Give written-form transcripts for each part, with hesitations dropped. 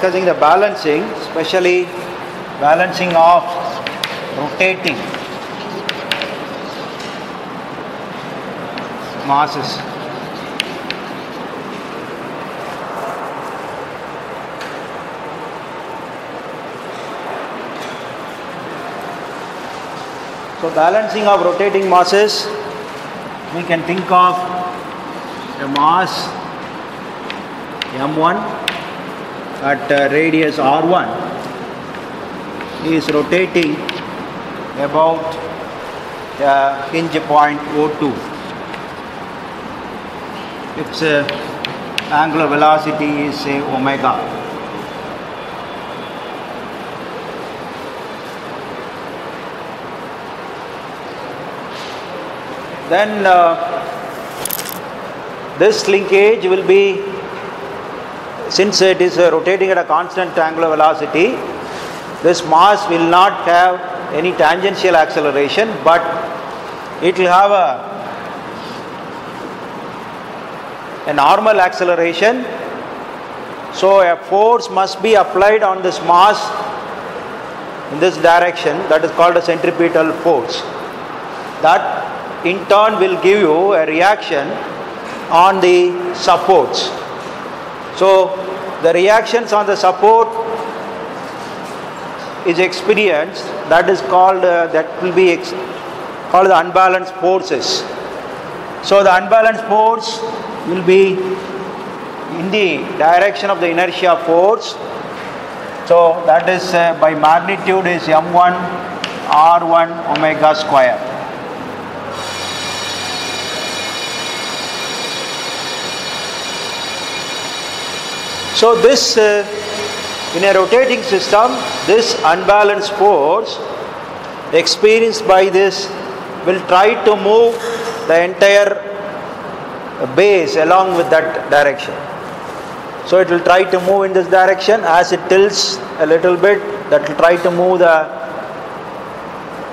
discussing the balancing, especially balancing of rotating masses. So balancing of rotating masses, we can think of a mass m1 at radius r1 is rotating about hinge point O2. Its angular velocity is say omega. Then this linkage will be, since it is rotating at a constant angular velocity, this mass will not have any tangential acceleration, but it will have a normal acceleration. So a force must be applied on this mass in this direction, that is called a centripetal force. That in turn will give you a reaction on the supports. So the reactions on the support is experienced, that is called that will be called the unbalanced forces. So the unbalanced force will be in the direction of the inertia force. So that is by magnitude is m1 r1 omega square. So this in a rotating system, this unbalanced force experienced by this will try to move the entire base along with that direction. So it will try to move in this direction. As it tilts a little bit, that will try to move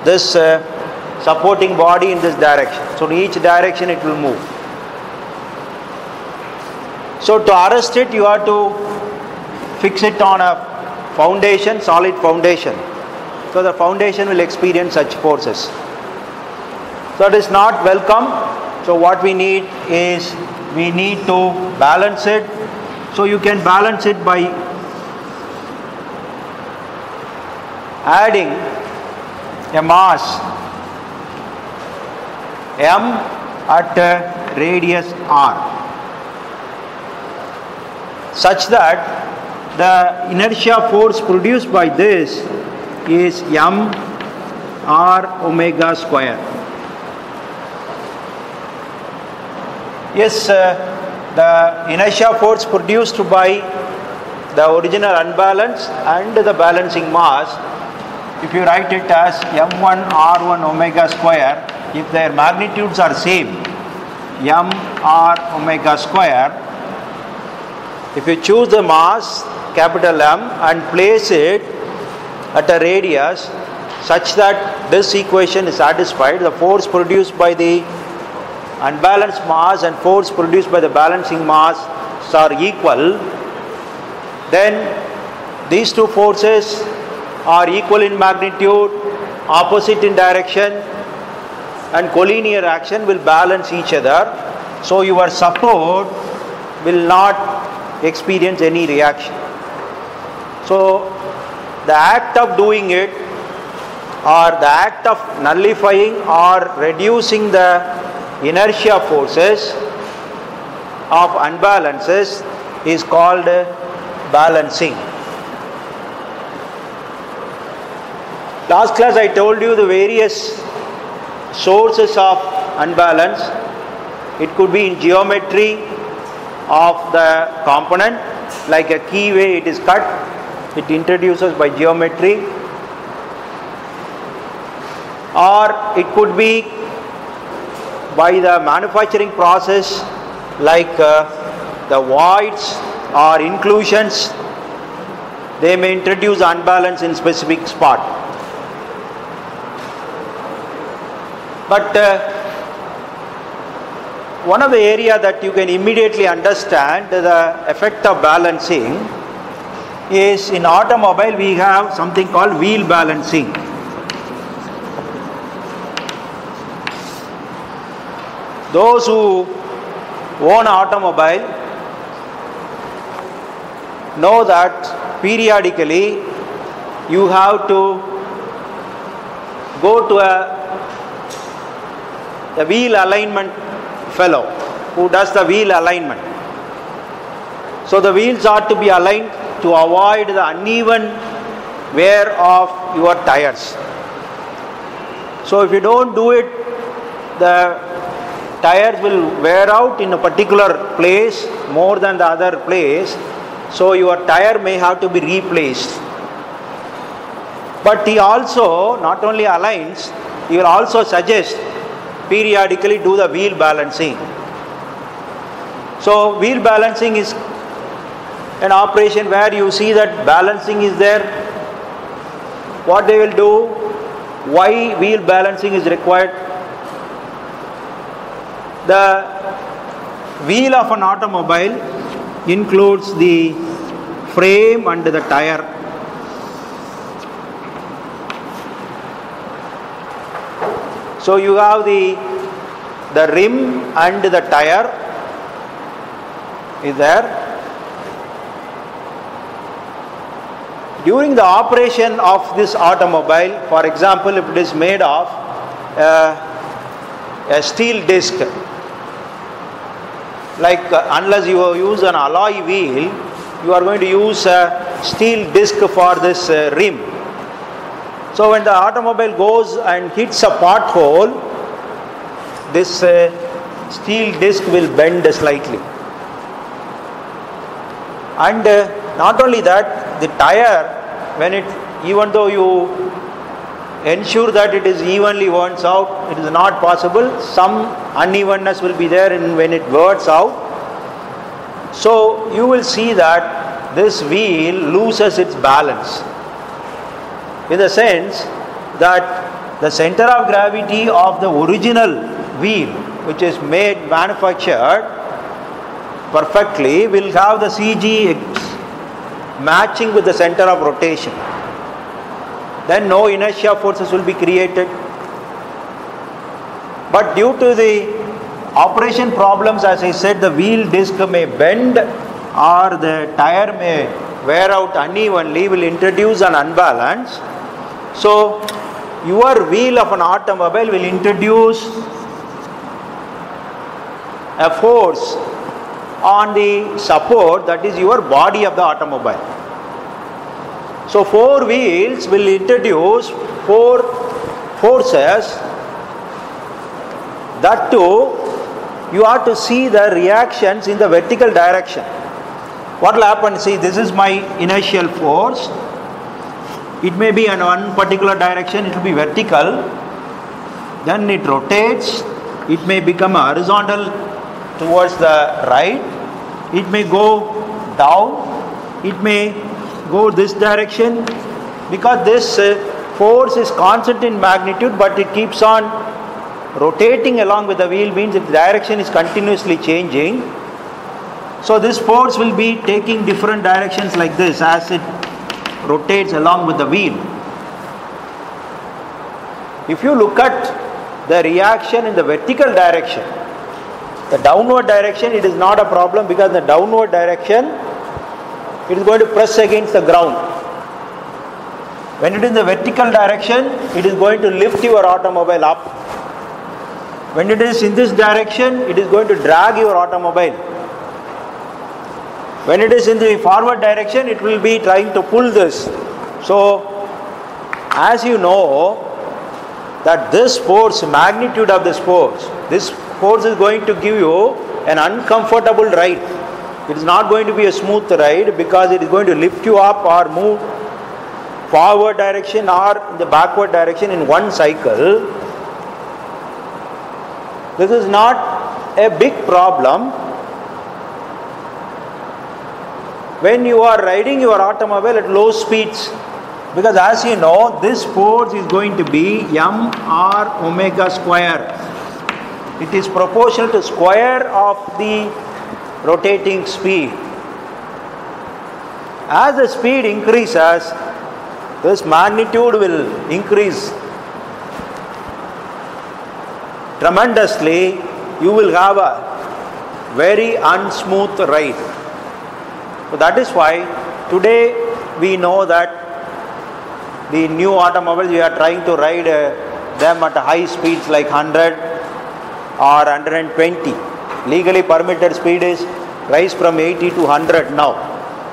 this supporting body in this direction. So in each direction it will move. So to arrest it, you have to fix it on a foundation, solid foundation. So the foundation will experience such forces. So it is not welcome. So what we need is, we need to balance it. So you can balance it by adding a mass m at radius r, such that the inertia force produced by this is m r omega square. Yes, the inertia force produced by the original unbalance and the balancing mass, if you write it as m1 r1 omega square, if their magnitudes are same, m r omega square, if you choose the mass capital M and place it at a radius such that this equation is satisfied, the force produced by the unbalanced mass and force produced by the balancing mass are equal, then these two forces are equal in magnitude, opposite in direction, and collinear action will balance each other. So your support will not experience any reaction. So the act of doing it, or the act of nullifying or reducing the inertia forces of unbalances is called balancing. Last class I told you the various sources of unbalance. It could be in geometry of the component, like a key way it is cut, it introduces by geometry, or it could be by the manufacturing process, like the voids or inclusions, they may introduce unbalance in specific spot. But one of the area that you can immediately understand the effect of balancing is in automobile we have something called wheel balancing. Those who own an automobile know that periodically you have to go to a wheel alignment fellow who does the wheel alignment. So the wheels are to be aligned to avoid the uneven wear of your tires. So if you don't do it, the tires will wear out in a particular place more than the other place. So your tire may have to be replaced. But he also not only aligns, he will also suggest periodically do the wheel balancing. So wheel balancing is an operation where you see that balancing is there. What they will do, why wheel balancing is required. The wheel of an automobile includes the frame and the tire. So you have the rim and the tire is there. During the operation of this automobile, for example, if it is made of a steel disc, like unless you use an alloy wheel, you are going to use a steel disc for this rim. So when the automobile goes and hits a pothole, this steel disc will bend slightly. And not only that, the tire, even though you ensure that it is evenly wears out, it is not possible. Some unevenness will be there when it wears out. So you will see that this wheel loses its balance, in the sense that the center of gravity of the original wheel, which is manufactured perfectly, will have the CG matching with the center of rotation. Then no inertia forces will be created. But due to the operation problems, as I said, the wheel disc may bend or the tire may wear out unevenly, will introduce an unbalance. So your wheel of an automobile will introduce a force on the support, that is your body of the automobile. So 4 wheels will introduce 4 forces. That too, you have to see the reactions in the vertical direction. What will happen? See, this is my inertial force. It may be in one particular direction, it will be vertical. Then it rotates. It may become horizontal towards the right. It may go down. It may go this direction. Because this force is constant in magnitude, but it keeps on rotating along with the wheel, means its direction is continuously changing. So this force will be taking different directions like this as it rotates along with the wheel. If you look at the reaction in the vertical direction, the downward direction, it is not a problem, because in the downward direction it is going to press against the ground. When it is in the vertical direction, it is going to lift your automobile up. When it is in this direction, it is going to drag your automobile. When it is in the forward direction, it will be trying to pull this. So, as you know, that this force, magnitude of this force is going to give you an uncomfortable ride. It is not going to be a smooth ride, because it is going to lift you up or move forward direction or in the backward direction in one cycle. This is not a big problem when you are riding your automobile at low speeds, because as you know, this force is going to be mr omega square. It is proportional to square of the rotating speed. as the speed increases, this magnitude will increase tremendously. You will have a very unsmooth ride. So that is why today we know that the new automobiles, we are trying to ride them at high speeds like 100 or 120. Legally permitted speed is rise from 80 to 100 now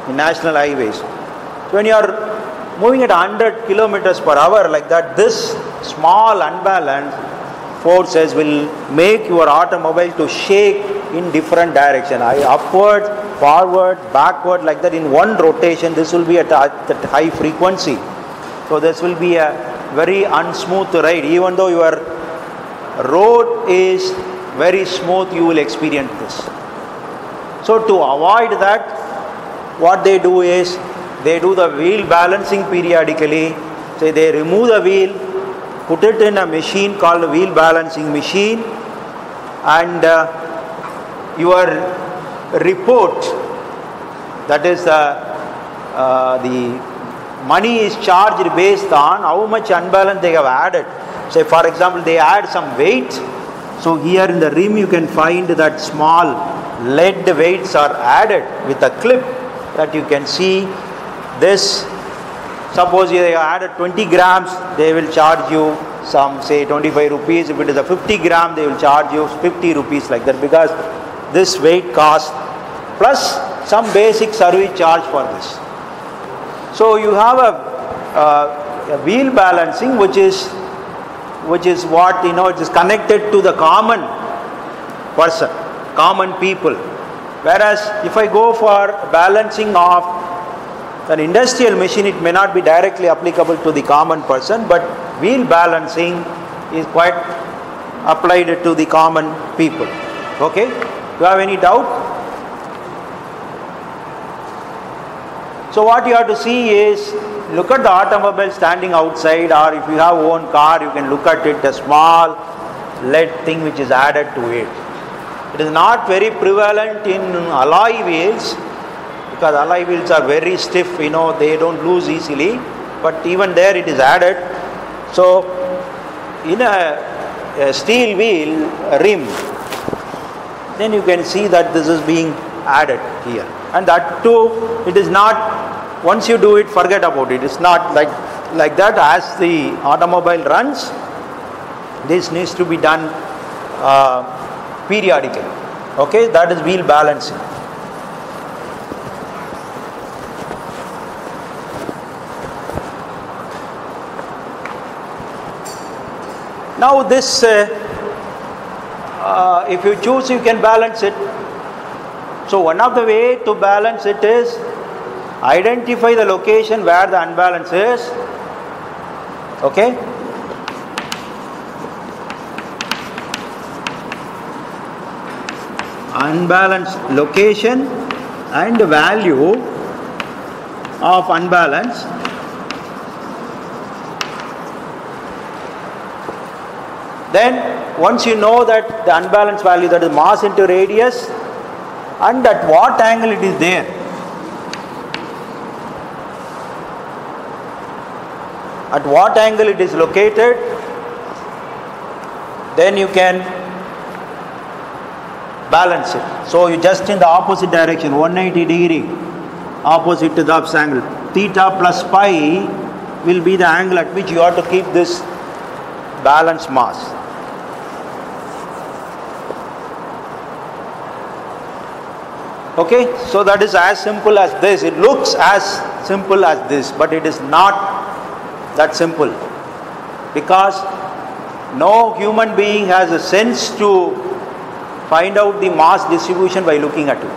in national highways. So when you are moving at 100 kilometers per hour like that, this small unbalanced forces will make your automobile to shake in different direction, upward, forward, backward, like that. In one rotation, this will be at high frequency. So this will be a very unsmooth ride. Even though your road is very smooth, you will experience this. So to avoid that, what they do is they do the wheel balancing periodically. So they remove the wheel, put it in a machine called a wheel balancing machine, and your report, that is the money is charged based on how much unbalance they have added. Say for example, they add some weight. So here in the rim you can find that small lead weights are added with a clip that you can see. This, suppose they have added 20 grams, they will charge you some, say 25 rupees. If it is a 50 gram, they will charge you 50 rupees, like that, because this weight cost plus some basic service charge for this. So you have a wheel balancing which is what, it is connected to the common person, common people. Whereas if I go for balancing of an industrial machine, it may not be directly applicable to the common person, but wheel balancing is quite applied to the common people. Okay? Do you have any doubt? So what you have to see is, look at the automobile standing outside, or if you have own car, you can look at it, a small lead thing which is added to it. It is not very prevalent in alloy wheels, because alloy wheels are very stiff, they don't lose easily, but even there it is added. So in a steel wheel rim, then you can see that this is being added here. And that too, it is not, once you do it, forget about it. It's not like that. As the automobile runs, this needs to be done periodically. Okay, that is wheel balancing. Now this, if you choose, you can balance it. So one of the way to balance it is identify the location where the unbalance is. Okay? Unbalanced location and value of unbalance. Then once you know that the unbalanced value, that is mass into radius, and at what angle it is there, at what angle it is located, then you can balance it. So you just in the opposite direction, 180 degree, opposite to the ups angle. Theta plus pi will be the angle at which you have to keep this balanced mass. Okay, so that is as simple as this. It looks as simple as this, but it is not that simple, because no human being has a sense to find out the mass distribution by looking at it,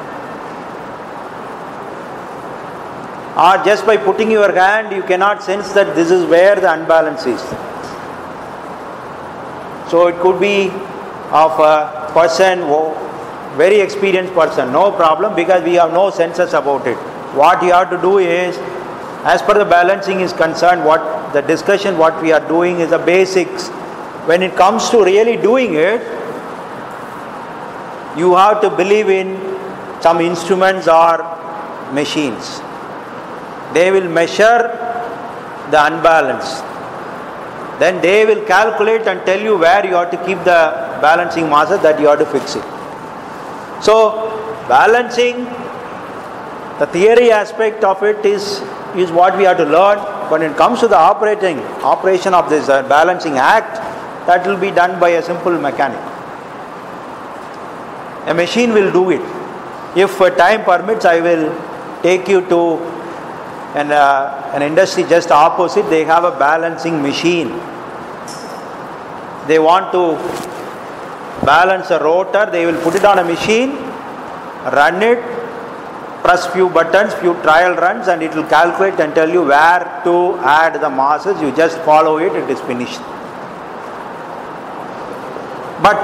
or just by putting your hand you cannot sense that this is where the unbalance is. So it could be of a person, very experienced person, no problem, because we have no senses about it. What you have to do is, as per the balancing is concerned, what the discussion what we are doing is the basics. When it comes to really doing it, you have to believe in some instruments or machines. they will measure the unbalance. Then they will calculate and tell you where you have to keep the balancing masses, that you have to fix it. So balancing, the theory aspect of it is what we have to learn. But when it comes to the operation of this balancing act, that will be done by a simple mechanic. A machine will do it. If time permits, I will take you to an industry just opposite. They have a balancing machine. They want to balance a rotor. They will put it on a machine, run it, press few buttons, few trial runs, and it will calculate and tell you where to add the masses. You just follow it, it is finished. But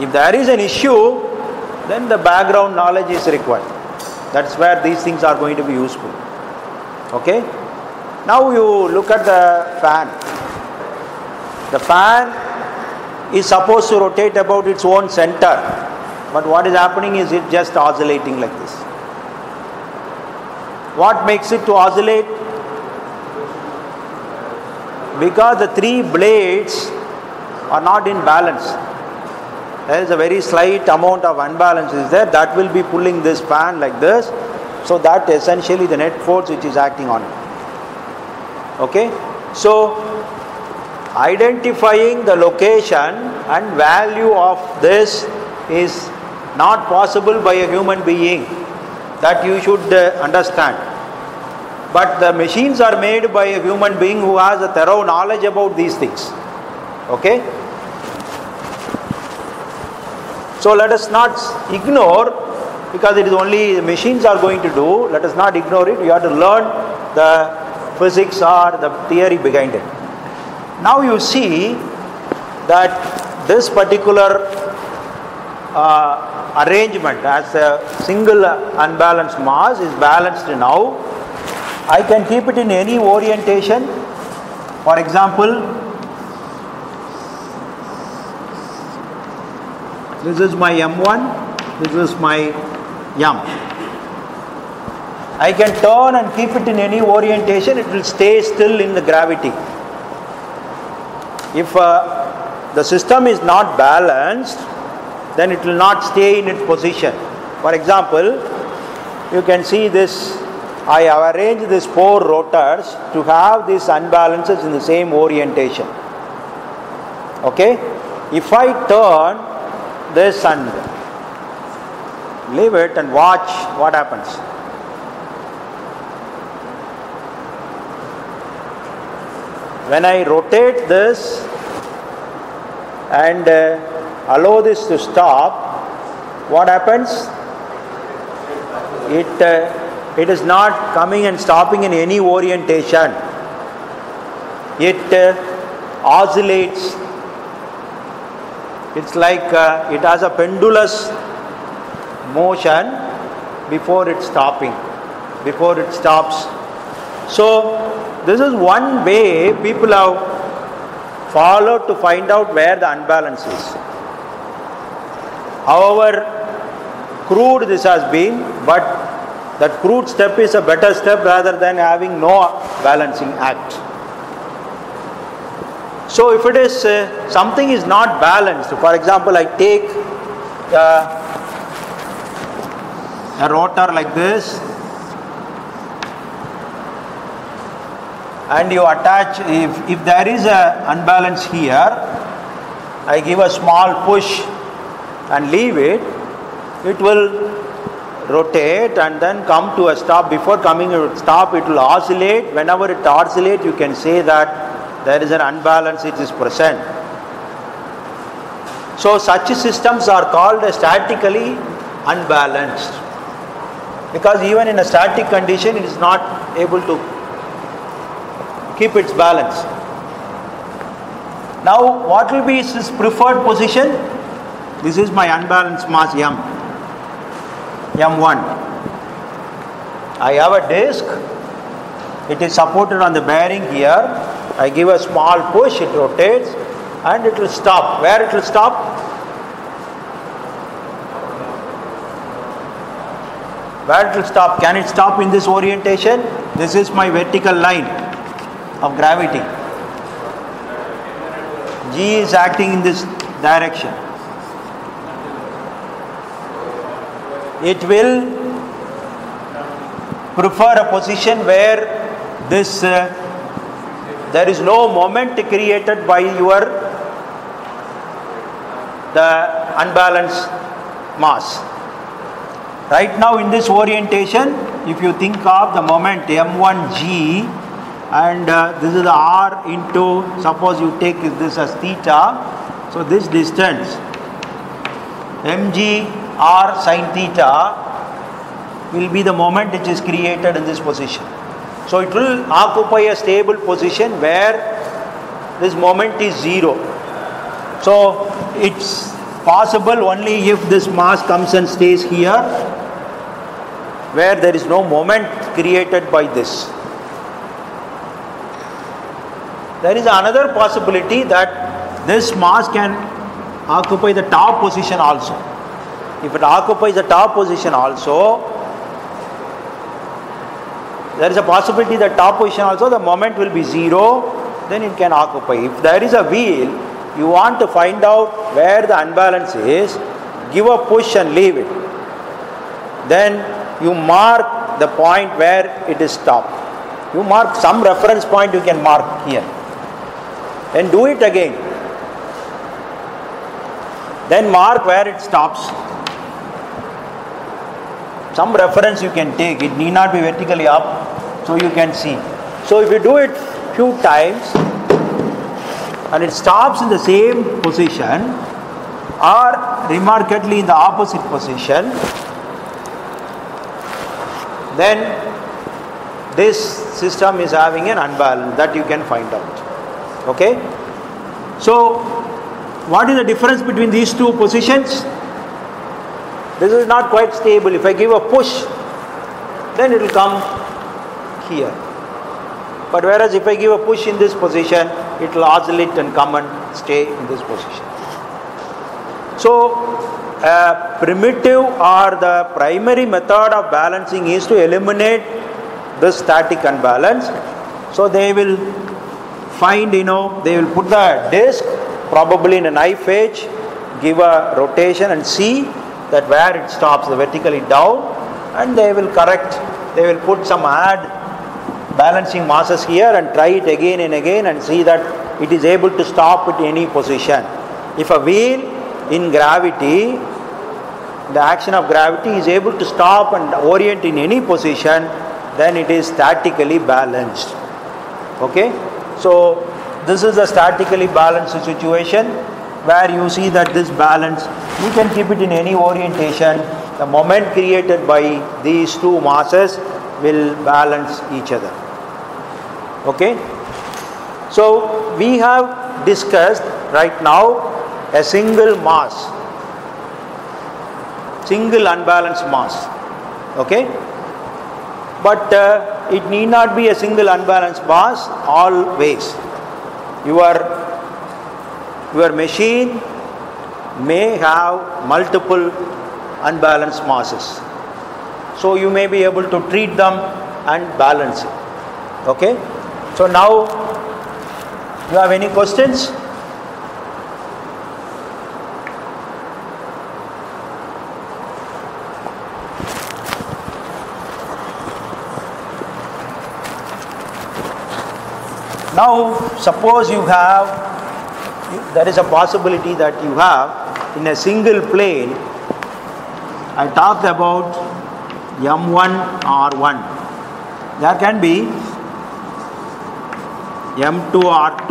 if there is an issue, then the background knowledge is required. That's where these things are going to be useful. Okay? Now you look at the fan. The fan is supposed to rotate about its own center. But what is happening is it just oscillating like this. What makes it to oscillate? Because the three blades are not in balance. There is a very slight amount of unbalance is there, that will be pulling this fan like this. So that essentially the net force which is acting on it. Okay? So identifying the location and value of this is not possible by a human being. That you should understand. But the machines are made by a human being who has a thorough knowledge about these things. Okay? So let us not ignore, because it is only the machines are going to do, let us not ignore it. We have to learn the physics or the theory behind it. Now you see that this particular arrangement as a single unbalanced mass is balanced now. I can keep it in any orientation. For example, this is my M1, this is my M. I can turn and keep it in any orientation, it will stay still in the gravity. If the system is not balanced, then it will not stay in its position. For example, you can see this, I have arranged these 4 rotors to have these unbalances in the same orientation. Okay? If I turn this and leave it and watch what happens. When I rotate this and allow this to stop, what happens? It is not coming and stopping in any orientation. It oscillates. It's like it has a pendulous motion before it stopping, before it stops. So this is one way people have followed to find out where the unbalance is. However crude this has been, but that crude step is a better step rather than having no balancing act. So if it is something is not balanced, for example, I take a rotor like this and you attach, if there is a unbalance here, I give a small push and leave it, it will rotate and then come to a stop. Before coming to a stop, it will oscillate. Whenever it oscillates, you can say that there is an unbalance which is present. So such systems are called statically unbalanced, because even in a static condition it is not able to keep its balance. Now what will be its preferred position? This is my unbalanced mass M1. I have a disc, it is supported on the bearing here. I give a small push, it rotates and it will stop. Where it will stop? Where it will stop? Can it stop in this orientation? This is my vertical line of gravity. G is acting in this direction. It will prefer a position where this there is no moment created by the unbalanced mass. Right now in this orientation, if you think of the moment m1g and this is the r into, suppose you take this as theta, so this distance mg r sin theta will be the moment which is created in this position. So it will occupy a stable position where this moment is 0. So it's possible only if this mass comes and stays here, where there is no moment created by this. There is another possibility that this mass can occupy the top position also. If it occupies the top position also, there is a possibility that top position also the moment will be 0, then it can occupy. If there is a wheel, you want to find out where the unbalance is, give a push and leave it. Then you mark the point where it is stopped. You mark some reference point, you can mark here. Then do it again. Then mark where it stops. Some reference you can take, it need not be vertically up, so you can see. So if you do it few times and it stops in the same position or remarkably in the opposite position, then this system is having an unbalance, that you can find out. Okay? So what is the difference between these two positions? This is not quite stable. If I give a push, then it will come here. But whereas if I give a push in this position, it will oscillate and come and stay in this position. So primitive or the primary method of balancing is to eliminate this static unbalance. So they will find, they will put the disc probably in a knife edge, give a rotation and see that where it stops, the vertically down, and they will correct, they will put some balancing masses here and try it again and again and see that it is able to stop at any position. If a wheel in gravity, the action of gravity is able to stop and orient in any position, then it is statically balanced. Okay? So this is a statically balanced situation where you see that this balance, you can keep it in any orientation. The moment created by these two masses will balance each other. Okay? So we have discussed right now a single mass, single unbalanced mass. Okay? But it need not be a single unbalanced mass always. Your machine may have multiple unbalanced masses. So you may be able to treat them and balance it. Okay? So now, you have any questions? Now, suppose there is a possibility that you have in a single plane, I talked about M1 R1. There can be M2 R2.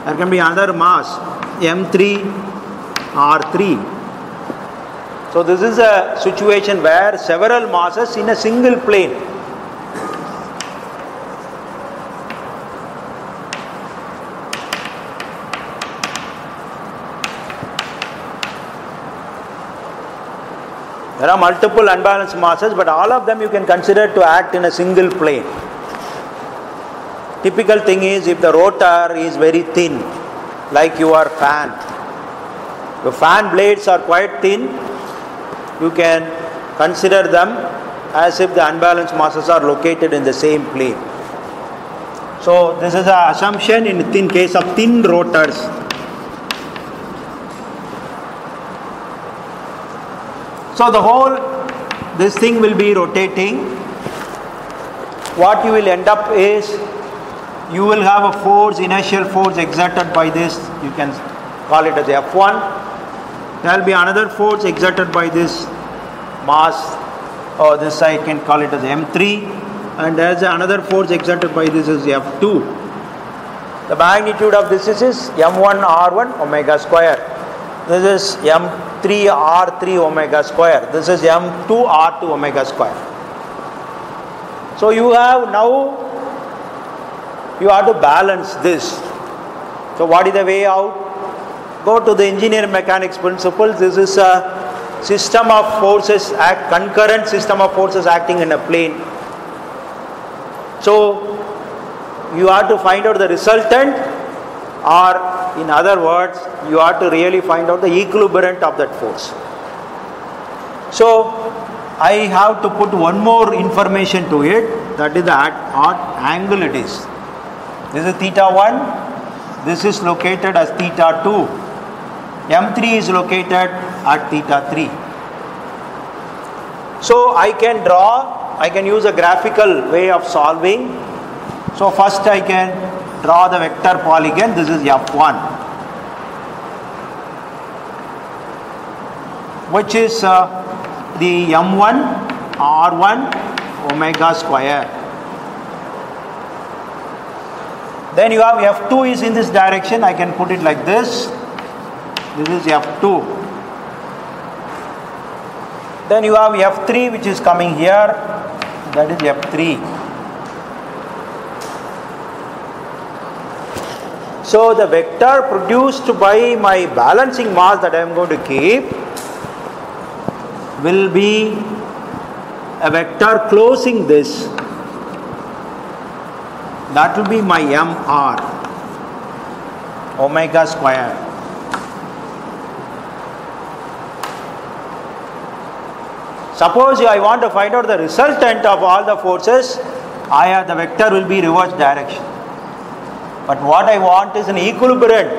There can be another mass, M3 R3. So this is a situation where several masses in a single plane. There are multiple unbalanced masses, but all of them you can consider to act in a single plane. Typical thing is if the rotor is very thin, like your fan. Your fan blades are quite thin, you can consider them as if the unbalanced masses are located in the same plane. So this is an assumption in case of thin rotors. So the whole, this thing will be rotating. What you will end up is, you will have a force, inertial force exerted by this, you can call it as F1. There will be another force exerted by this mass, or this I can call it as M3, and there is another force exerted by this is F2. The magnitude of this is M1 R1 omega square. This is M3 R3 omega square. This is M2 R2 omega square. So you have now, you have to balance this. So what is the way out? Go to the engineering mechanics principles. This is a system of forces, concurrent system of forces acting in a plane. So you have to find out the resultant, or in other words, you have to really find out the equilibrium of that force. So I have to put one more information to it, that is at what angle it is. This is theta 1, this is located as theta 2, M3 is located at theta 3. So I can use a graphical way of solving. So first I can draw the vector polygon. This is F1, which is the M1 R1 omega square. Then you have F2 is in this direction. I can put it like this. This is F2. Then you have F3 which is coming here. That is F3. So the vector produced by my balancing mass that I am going to keep will be a vector closing this. That will be my MR omega square. Suppose I want to find out the resultant of all the forces, the vector will be reverse direction. But what I want is an equilibrium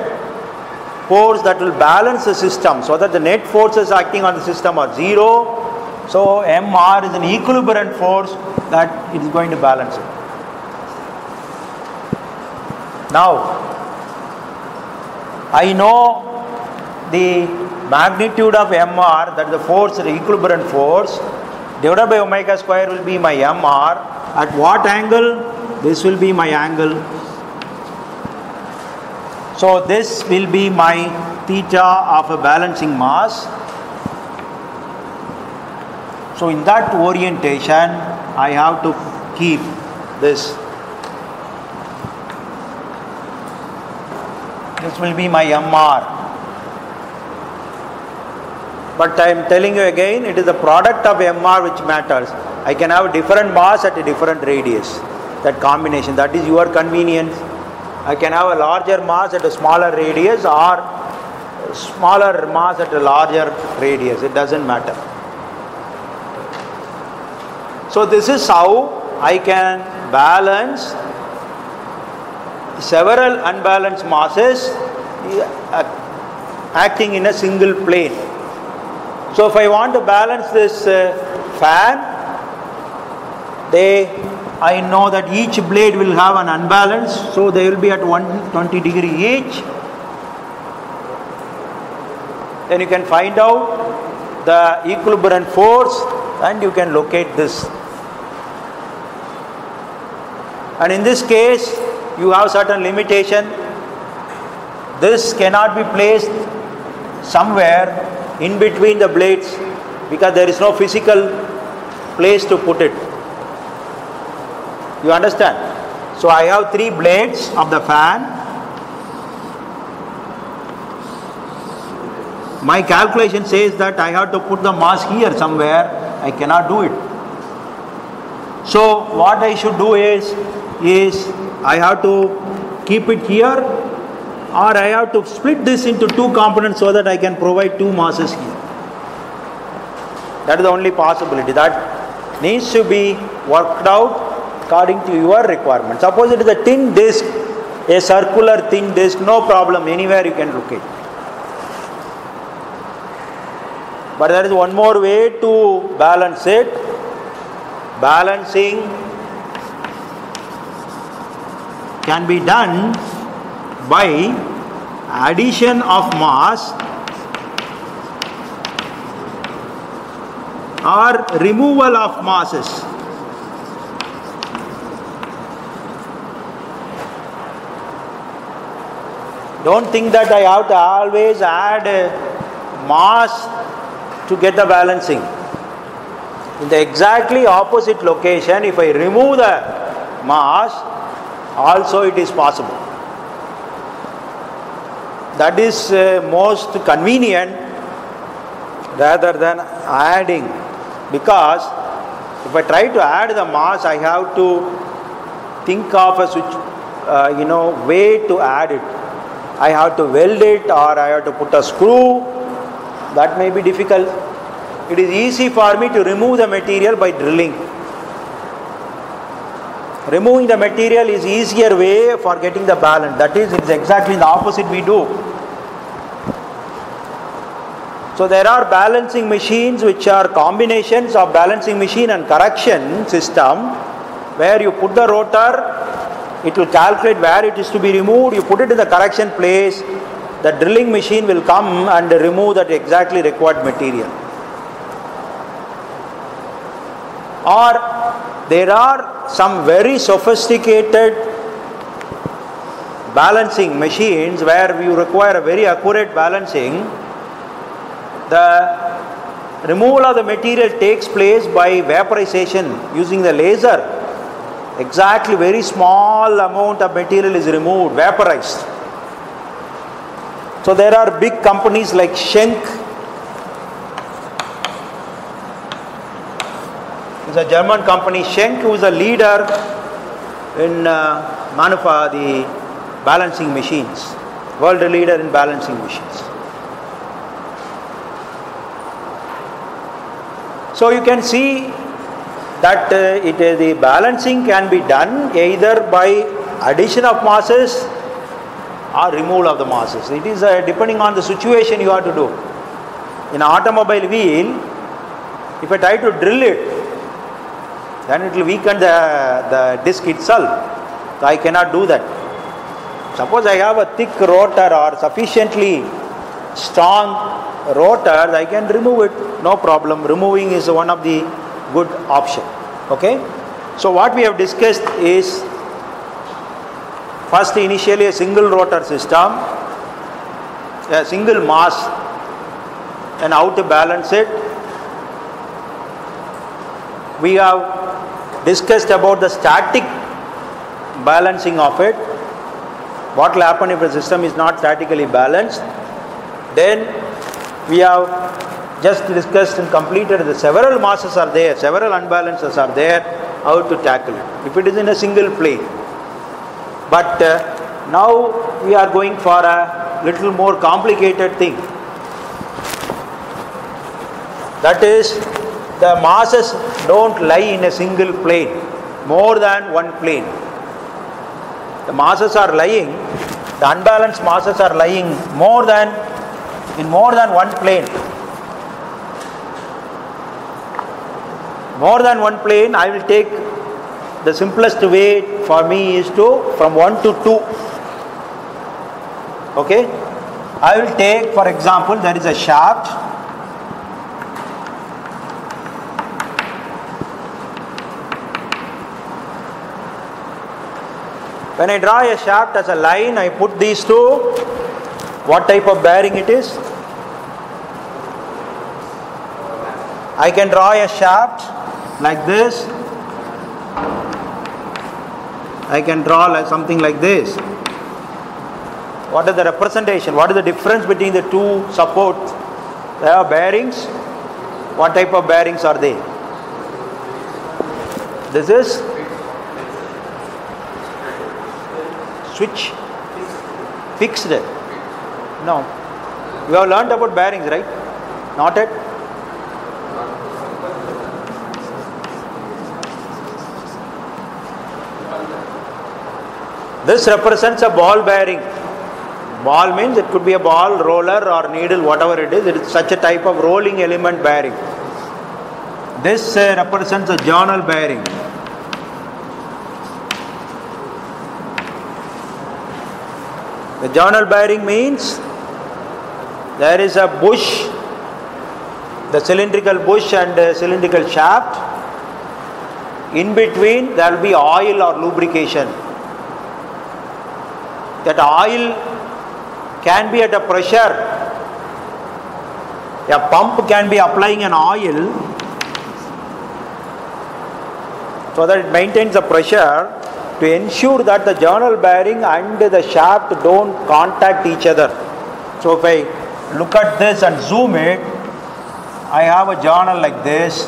force that will balance the system, so that the net forces acting on the system are zero. So MR is an equilibrium force that it is going to balance it. Now I know the magnitude of MR, that is the force, the equilibrium force, divided by omega square will be my MR. At what angle? This will be my angle. So this will be my theta of a balancing mass. So in that orientation, I have to keep this. This will be my MR. But I am telling you again, it is the product of MR which matters. I can have a different mass at a different radius. That combination, that is your convenience. I can have a larger mass at a smaller radius, or smaller mass at a larger radius. It doesn't matter. So this is how I can balance several unbalanced masses acting in a single plane. So if I want to balance this fan, I know that each blade will have an unbalance, so they will be at 120 degree each. Then you can find out the equilibrium force and you can locate this. And in this case, you have certain limitation. This cannot be placed somewhere in between the blades because there is no physical place to put it. You understand? So I have 3 blades of the fan. My calculation says that I have to put the mass here somewhere. I cannot do it. So what I should do is I have to keep it here, or I have to split this into 2 components so that I can provide 2 masses here. That is the only possibility. That needs to be worked out according to your requirement. Suppose it is a thin disc, a circular thin disc, no problem, anywhere you can locate. But there is one more way to balance it. Balancing can be done by addition of mass or removal of masses. Don't think that I have to always add mass to get the balancing. In the exactly opposite location, if I remove the mass, also it is possible. That is most convenient rather than adding, because if I try to add the mass, I have to think of a switch, way to add it. I have to weld it, or I have to put a screw. That may be difficult. It is easy for me to remove the material by drilling. Removing the material is easier way for getting the balance. That is, it is exactly the opposite we do. So there are balancing machines which are combinations of balancing machine and correction system, where you put the rotor, it will calculate where it is to be removed, you put it in the correction place, the drilling machine will come and remove that exactly required material. Or there are some very sophisticated balancing machines where you require a very accurate balancing. The removal of the material takes place by vaporization using the laser. Exactly, very small amount of material is removed, vaporized. So there are big companies like Schenck. It's a German company, Schenck, who is a leader in the balancing machines, world leader in balancing machines. So you can see that the balancing can be done either by addition of masses or removal of the masses. It is depending on the situation you have to do. In an automobile wheel, if I try to drill it, then it will weaken the disc itself. So I cannot do that. Suppose I have a thick rotor or sufficiently strong rotor, I can remove it, no problem. Removing is one of the good option. Okay. So what we have discussed is, first initially a single rotor system, a single mass, and how to balance it. We have discussed about the static balancing of it. What will happen if the system is not statically balanced? Then we have just discussed and completed the several masses are there, several unbalances are there, how to tackle it if it is in a single plane. But now we are going for a little more complicated thing. That is, the masses don't lie in a single plane, more than one plane. The masses are lying, the unbalanced masses are lying in more than one plane. More than one plane, I will take the simplest way for me is to from 1 to 2. Okay? I will take, for example, there is a shaft. When I draw a shaft as a line, I put these two. What type of bearing it is? I can draw a shaft like this. I can draw like something like this. What is the representation? What is the difference between the two supports? There are bearings. What type of bearings are they? This is switch, fixed. No. You have learned about bearings, right? Not yet? This represents a ball bearing. Ball means it could be a ball, roller or needle, whatever it is. It is such a type of rolling element bearing. This represents a journal bearing. The journal bearing means there is a bush, the cylindrical bush and cylindrical shaft. In between there will be oil or lubrication. That oil can be at a pressure. A pump can be applying an oil so that it maintains the pressure to ensure that the journal bearing and the shaft don't contact each other. So if I look at this and zoom it, I have a journal like this,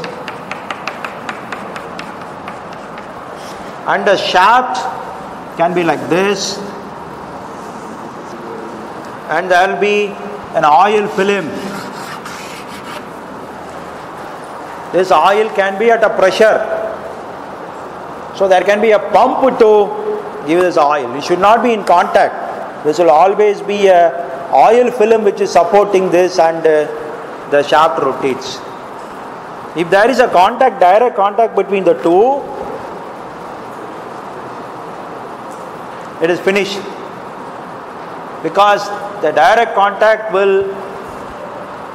and the shaft can be like this, and there will be an oil film. This oil can be at a pressure. So there can be a pump to give this oil. It should not be in contact. This will always be a oil film which is supporting this, and the shaft rotates. If there is a contact, direct contact between the two, it is finished. Because the direct contact will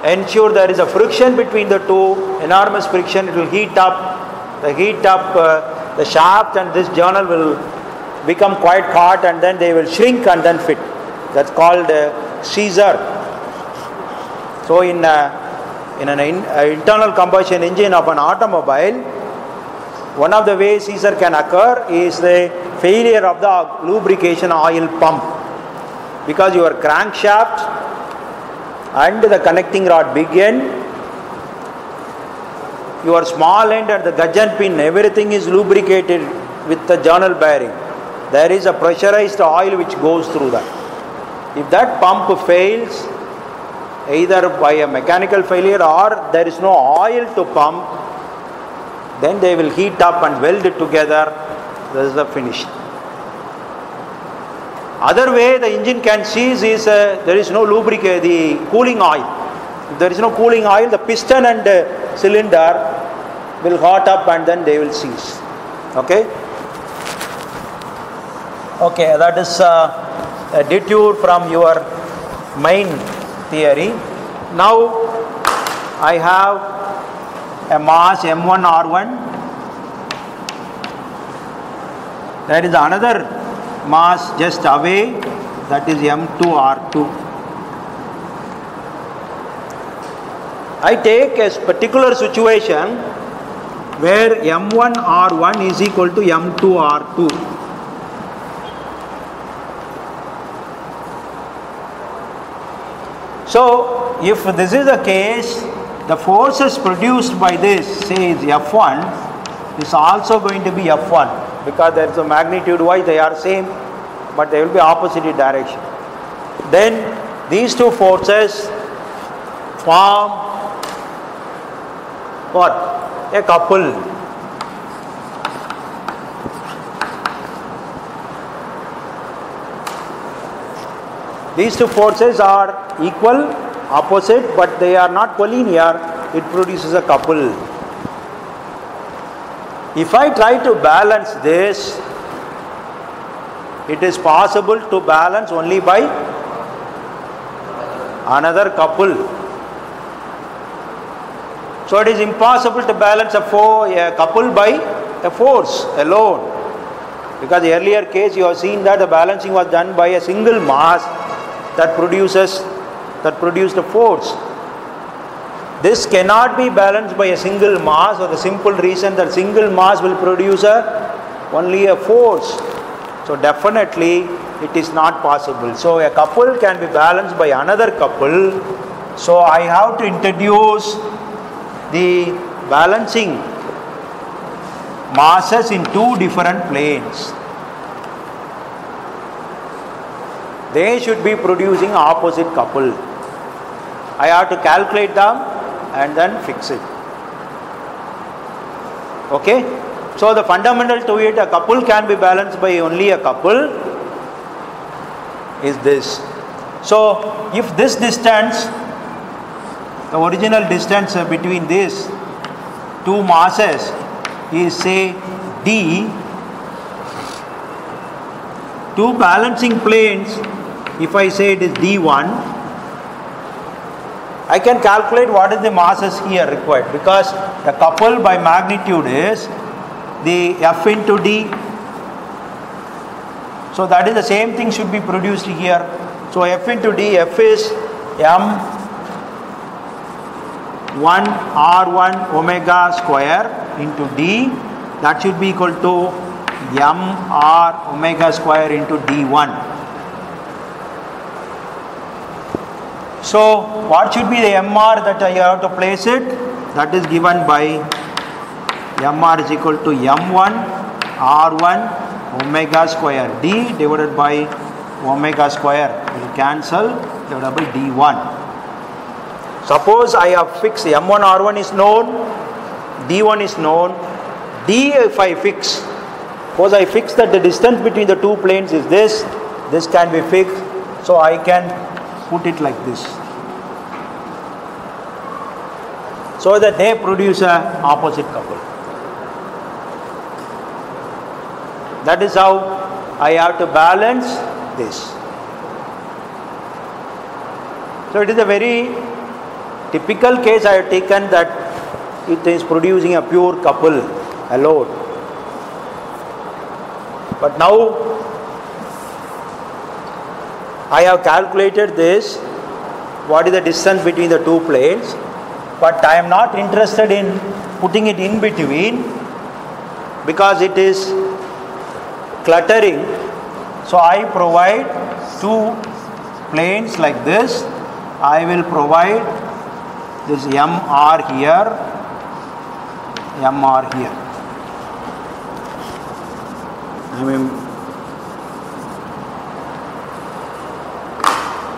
ensure there is a friction between the two, enormous friction. It will heat up the shaft, and this journal will become quite hot, and then they will shrink and then fit. That's called seizure. So in an internal combustion engine of an automobile, one of the ways seizure can occur is the failure of the lubrication oil pump, because your crankshaft and the connecting rod big end, your small end and the gudgeon pin, everything is lubricated with the journal bearing. There is a pressurized oil which goes through that. If that pump fails, either by a mechanical failure or there is no oil to pump, then they will heat up and weld it together. This is the finish. Other way the engine can seize is there is no lubricant, the cooling oil. If there is no cooling oil, the piston and cylinder will hot up and then they will seize. Okay? Okay, that is a detour from your main theory. Now I have a mass M1R1. There is another mass just away, that is M2R2. I take a particular situation where M1R1 is equal to M2R2. So, if this is the case, the forces produced by this, say, is F1, is also going to be F1, because there is a magnitude wise they are same, but they will be opposite direction. Then these two forces form what? A couple. These two forces are equal, opposite, but they are not collinear. It produces a couple. If I try to balance this, it is possible to balance only by another couple. So it is impossible to balance a couple by a force alone. Because the earlier case you have seen that the balancing was done by a single mass that produced a force. This cannot be balanced by a single mass for the simple reason that single mass will produce only a force. So definitely it is not possible. So a couple can be balanced by another couple. So I have to introduce the balancing masses in two different planes. They should be producing opposite couple. I have to calculate them and then fix it. Okay? So the fundamental to it, a couple can be balanced by only a couple. is this. So if this distance, the original distance between these two masses is say d, two balancing planes, if I say it is d1, I can calculate what is the masses here required, because the couple by magnitude is the F into d. So that is the same thing should be produced here. So F into d, F is m1 r1 omega square into d, that should be equal to m r omega square into d1. So what should be the mr that I have to place it? That is given by mr is equal to m1 r1 omega square d divided by omega square, will cancel, divided by d1. Suppose I have fixed m1 r1 is known, d1 is known, d if I fix, suppose I fix that the distance between the two planes is this can be fixed, so I can put it like this, so that they produce a opposite couple. That is how I have to balance this. So it is a very typical case I have taken, that it is producing a pure couple alone. But now I have calculated this, what is the distance between the two planes, but I am not interested in putting it in between because it is cluttering. So I provide two planes like this. I will provide this mr here, mr here.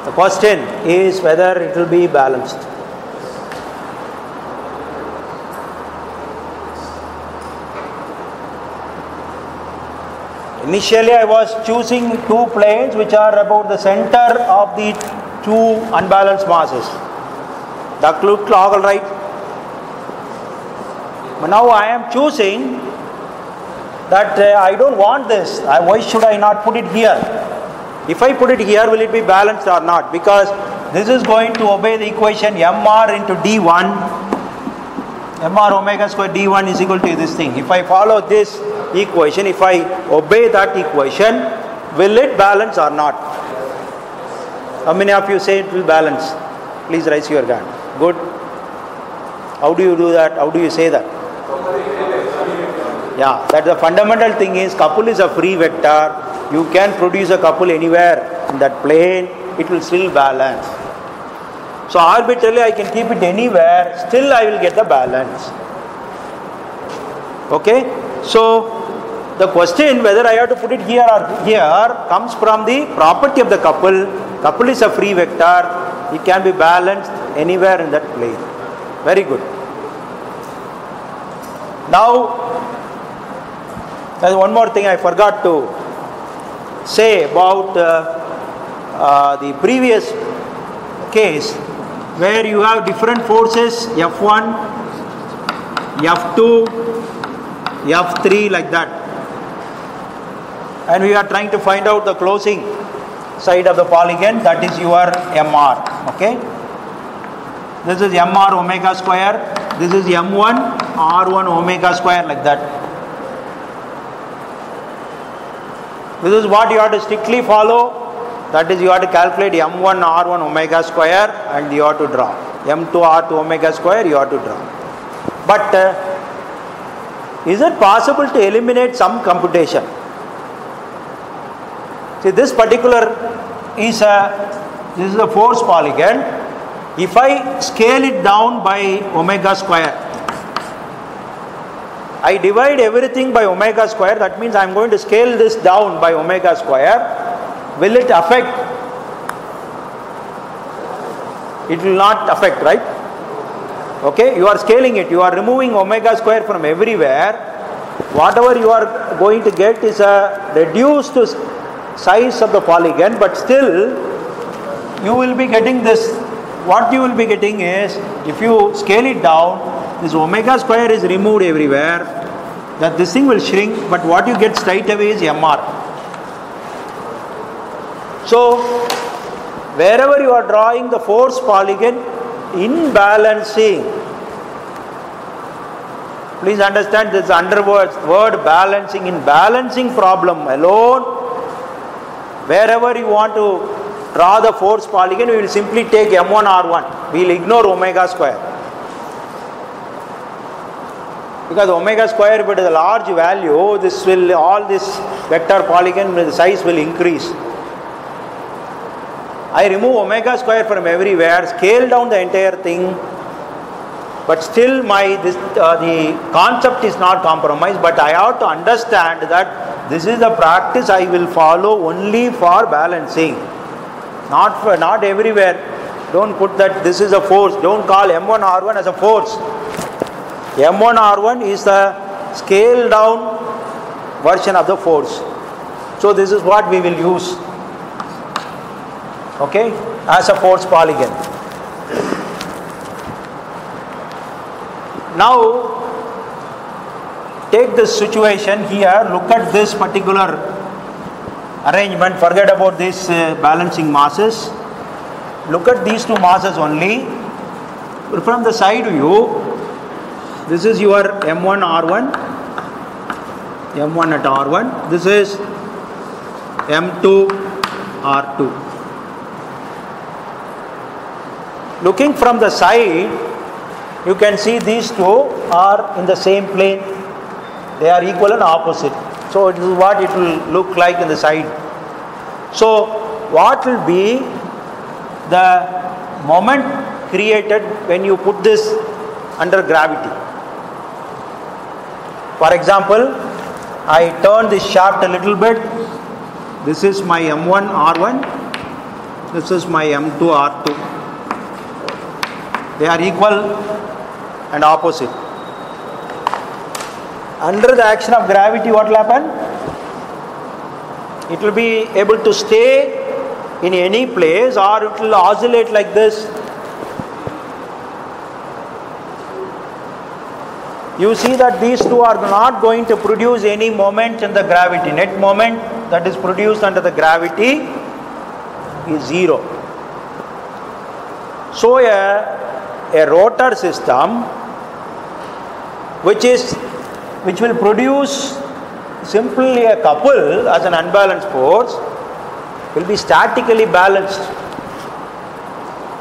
The question is whether it will be balanced. Initially I was choosing two planes which are about the center of the two unbalanced masses. That looked all right. But now I am choosing that I don't want this. Why should I not put it here? If I put it here, will it be balanced or not? Because this is going to obey the equation mr into d1, mr omega square d1 is equal to this thing. If I follow this equation, if I obey that equation, will it balance or not? How many of you say it will balance? Please raise your hand. Good. How do you do that? How do you say that? Yeah, that the fundamental thing is couple is a free vector. You can produce a couple anywhere in that plane, it will still balance. So arbitrarily I can keep it anywhere, still I will get the balance. Okay? So the question whether I have to put it here or here comes from the property of the couple. Couple is a free vector, it can be balanced anywhere in that plane. Very good. Now, there is one more thing I forgot to say about the previous case, where you have different forces F1, F2, F3 like that, and we are trying to find out the closing side of the polygon, that is your mr. Okay, this is mr omega square, this is m1 r1 omega square, like that. This is what you have to strictly follow. That is, you have to calculate m1 r1 omega square and you have to draw. m2 r2 omega square you have to draw. But is it possible to eliminate some computation? See, this particular is this is a force polygon. If I scale it down by omega square, I divide everything by omega square, that means I am going to scale this down by omega square. Will it affect? It will not affect, right? Okay, you are scaling it, you are removing omega square from everywhere. Whatever you are going to get is a reduced size of the polygon, but still you will be getting this. What you will be getting is, if you scale it down, this omega square is removed everywhere, that this thing will shrink, but what you get straight away is MR. So wherever you are drawing the force polygon in balancing, please understand this word balancing. In balancing problem alone, wherever you want to draw the force polygon, we will simply take M1 R1. We will ignore omega square. Because omega square, if it is a large value, all this vector polygon, the size will increase. I remove omega square from everywhere, scale down the entire thing, but still the concept is not compromised, but I have to understand that this is the practice I will follow only for balancing. Not everywhere. Don't put that this is a force. Don't call M1 R1 as a force. M1 R1 is the scaled down version of the force. So this is what we will use, okay, as a force polygon. Now take this situation here, look at this particular arrangement, forget about these balancing masses, look at these two masses only. From the side view, this is your M1 R1, M1 at R1, this is M2 R2. Looking from the side, you can see these two are in the same plane, they are equal and opposite. So this is what it will look like in the side. So what will be the moment created when you put this under gravity? For example, I turn this shaft a little bit. This is my M1 R1. This is my M2 R2. They are equal and opposite. Under the action of gravity, what will happen? It will be able to stay in any place, or it will oscillate like this. You see that these two are not going to produce any moment in the gravity. Net moment that is produced under the gravity is zero. So a rotor system which will produce simply a couple as an unbalanced force will be statically balanced.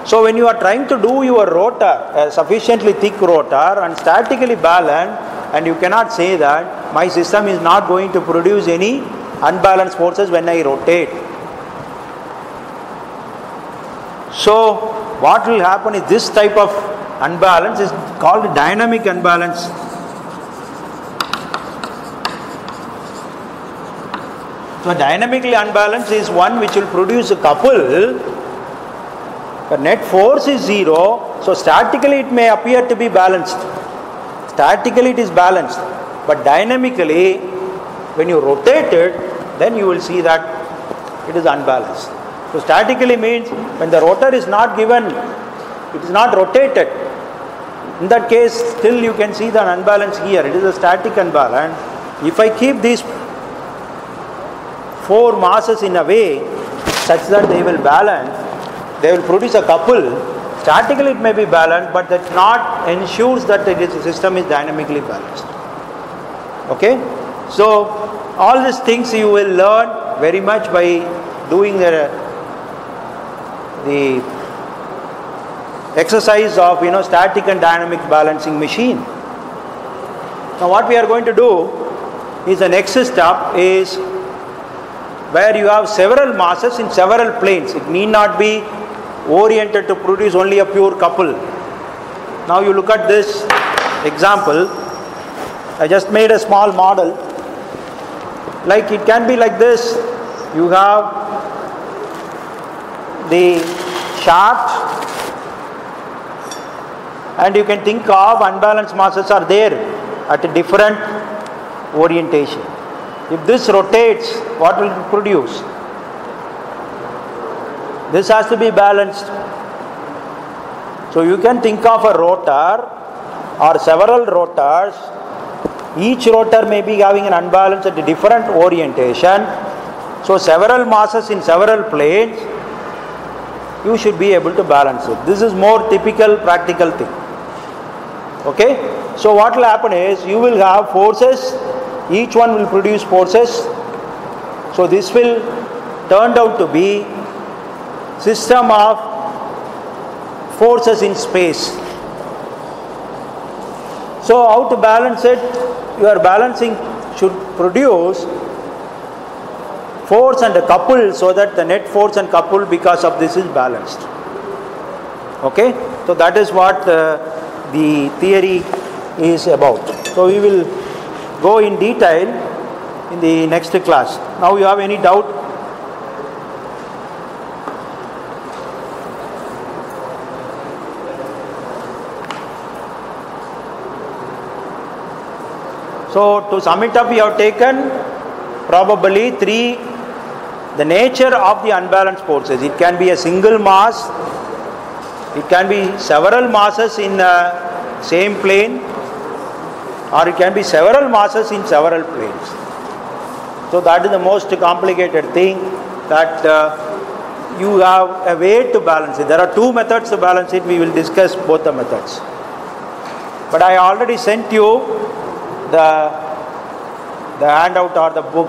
So when you are trying to do your rotor, a sufficiently thick rotor and statically balanced, and you cannot say that my system is not going to produce any unbalanced forces when I rotate. So what will happen is this type of unbalance is called dynamic unbalance. So dynamically unbalanced is one which will produce a couple. The net force is zero, so statically it may appear to be balanced. Statically it is balanced, but dynamically when you rotate it, then you will see that it is unbalanced. So statically means when the rotor is not given, it is not rotated. In that case, still you can see the unbalance here. It is a static unbalance. If I keep these four masses in a way such that they will balance, they will produce a couple. Statically it may be balanced, but that not ensures that the system is dynamically balanced. Okay? So all these things you will learn very much by doing the exercise of static and dynamic balancing machine. Now what we are going to do is the next step is where you have several masses in several planes. It need not be oriented to produce only a pure couple. Now you look at this example. I just made a small model. Like it can be like this. You have the shaft, and you can think of unbalanced masses are there at a different orientation. If this rotates, what will it produce? This has to be balanced. So you can think of a rotor or several rotors. Each rotor may be having an unbalance at a different orientation. So several masses in several planes, you should be able to balance it. This is more typical practical thing. Okay? So what will happen is, you will have forces, each one will produce forces. So this will turn out to be system of forces in space. So how to balance it? Your balancing should produce force and a couple, so that the net force and couple because of this is balanced. Okay? So that is what the theory is about. So we will go in detail in the next class. Now you have any doubt? So to sum it up, we have taken probably three: the nature of the unbalanced forces. It can be a single mass, it can be several masses in a same plane, or it can be several masses in several planes. So that is the most complicated thing, that you have a way to balance it. There are two methods to balance it. We will discuss both the methods. But I already sent you the handout or the book,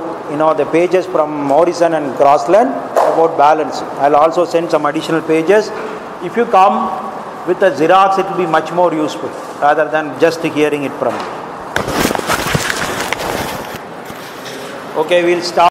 the pages from Morrison and Crossland about balance. I'll also send some additional pages. If you come with a Xerox, it will be much more useful rather than just hearing it from me. Okay, we'll start.